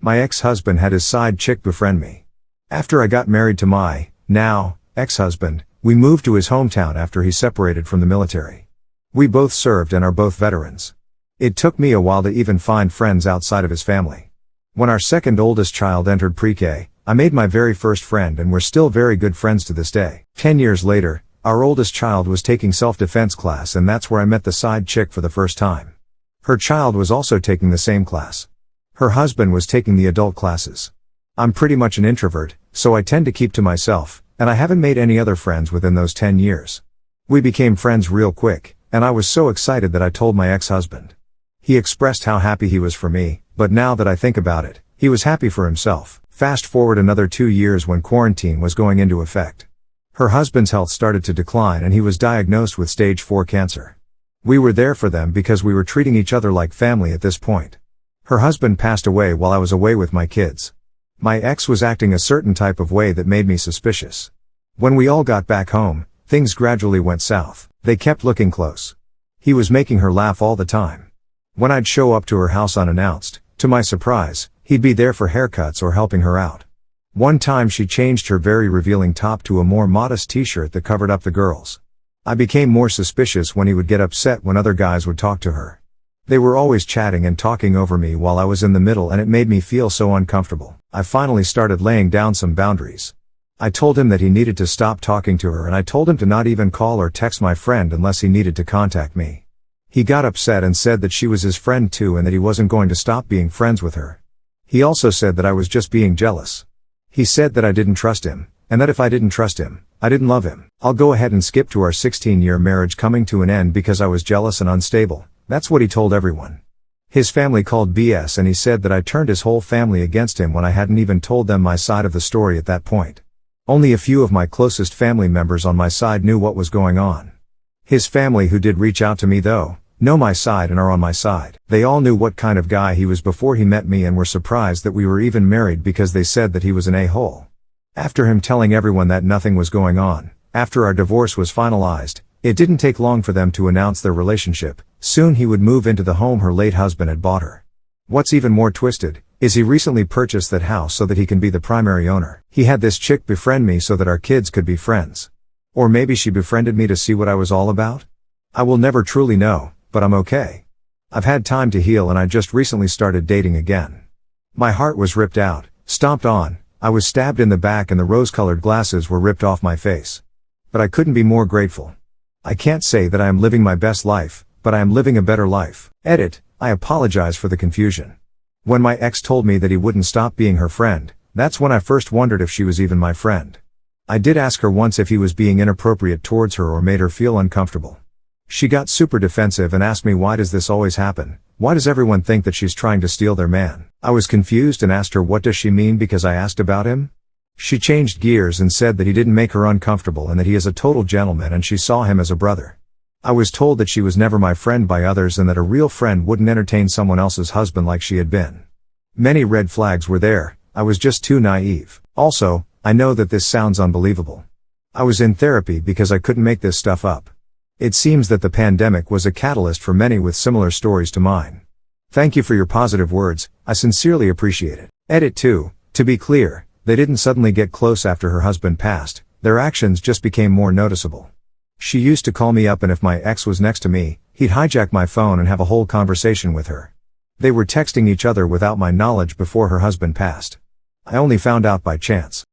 My ex-husband had his side chick befriend me. After I got married to my, now, ex-husband, we moved to his hometown after he separated from the military. We both served and are both veterans. It took me a while to even find friends outside of his family. When our second oldest child entered pre-K, I made my very first friend and we're still very good friends to this day. 10 years later, our oldest child was taking self-defense class and that's where I met the side chick for the first time. Her child was also taking the same class. Her husband was taking the adult classes. I'm pretty much an introvert, so I tend to keep to myself, and I haven't made any other friends within those 10 years. We became friends real quick, and I was so excited that I told my ex-husband. He expressed how happy he was for me, but now that I think about it, he was happy for himself. Fast forward another 2 years when quarantine was going into effect. Her husband's health started to decline and he was diagnosed with stage 4 cancer. We were there for them because we were treating each other like family at this point. Her husband passed away while I was away with my kids. My ex was acting a certain type of way that made me suspicious. When we all got back home, things gradually went south. They kept looking close. He was making her laugh all the time. When I'd show up to her house unannounced, to my surprise, he'd be there for haircuts or helping her out. One time she changed her very revealing top to a more modest t-shirt that covered up the girls. I became more suspicious when he would get upset when other guys would talk to her. They were always chatting and talking over me while I was in the middle and it made me feel so uncomfortable. I finally started laying down some boundaries. I told him that he needed to stop talking to her and I told him to not even call or text my friend unless he needed to contact me. He got upset and said that she was his friend too and that he wasn't going to stop being friends with her. He also said that I was just being jealous. He said that I didn't trust him, and that if I didn't trust him, I didn't love him. I'll go ahead and skip to our 16-year marriage coming to an end because I was jealous and unstable. That's what he told everyone. His family called BS and he said that I turned his whole family against him when I hadn't even told them my side of the story at that point. Only a few of my closest family members on my side knew what was going on. His family who did reach out to me though, know my side and are on my side. They all knew what kind of guy he was before he met me and were surprised that we were even married because they said that he was an a-hole. After him telling everyone that nothing was going on, after our divorce was finalized, it didn't take long for them to announce their relationship. Soon he would move into the home her late husband had bought her. What's even more twisted, is he recently purchased that house so that he can be the primary owner. He had this chick befriend me so that our kids could be friends. Or maybe she befriended me to see what I was all about? I will never truly know. But I'm okay. I've had time to heal and I just recently started dating again. My heart was ripped out, stomped on, I was stabbed in the back and the rose-colored glasses were ripped off my face. But I couldn't be more grateful. I can't say that I am living my best life, but I am living a better life. Edit, I apologize for the confusion. When my ex told me that he wouldn't stop being her friend, that's when I first wondered if she was even my friend. I did ask her once if he was being inappropriate towards her or made her feel uncomfortable. She got super defensive and asked me why does this always happen? Why does everyone think that she's trying to steal their man? I was confused and asked her what does she mean because I asked about him? She changed gears and said that he didn't make her uncomfortable and that he is a total gentleman and she saw him as a brother. I was told that she was never my friend by others and that a real friend wouldn't entertain someone else's husband like she had been. Many red flags were there, I was just too naive. Also, I know that this sounds unbelievable. I was in therapy because I couldn't make this stuff up. It seems that the pandemic was a catalyst for many with similar stories to mine. Thank you for your positive words, I sincerely appreciate it. Edit 2, to be clear, they didn't suddenly get close after her husband passed, their actions just became more noticeable. She used to call me up and if my ex was next to me, he'd hijack my phone and have a whole conversation with her. They were texting each other without my knowledge before her husband passed. I only found out by chance.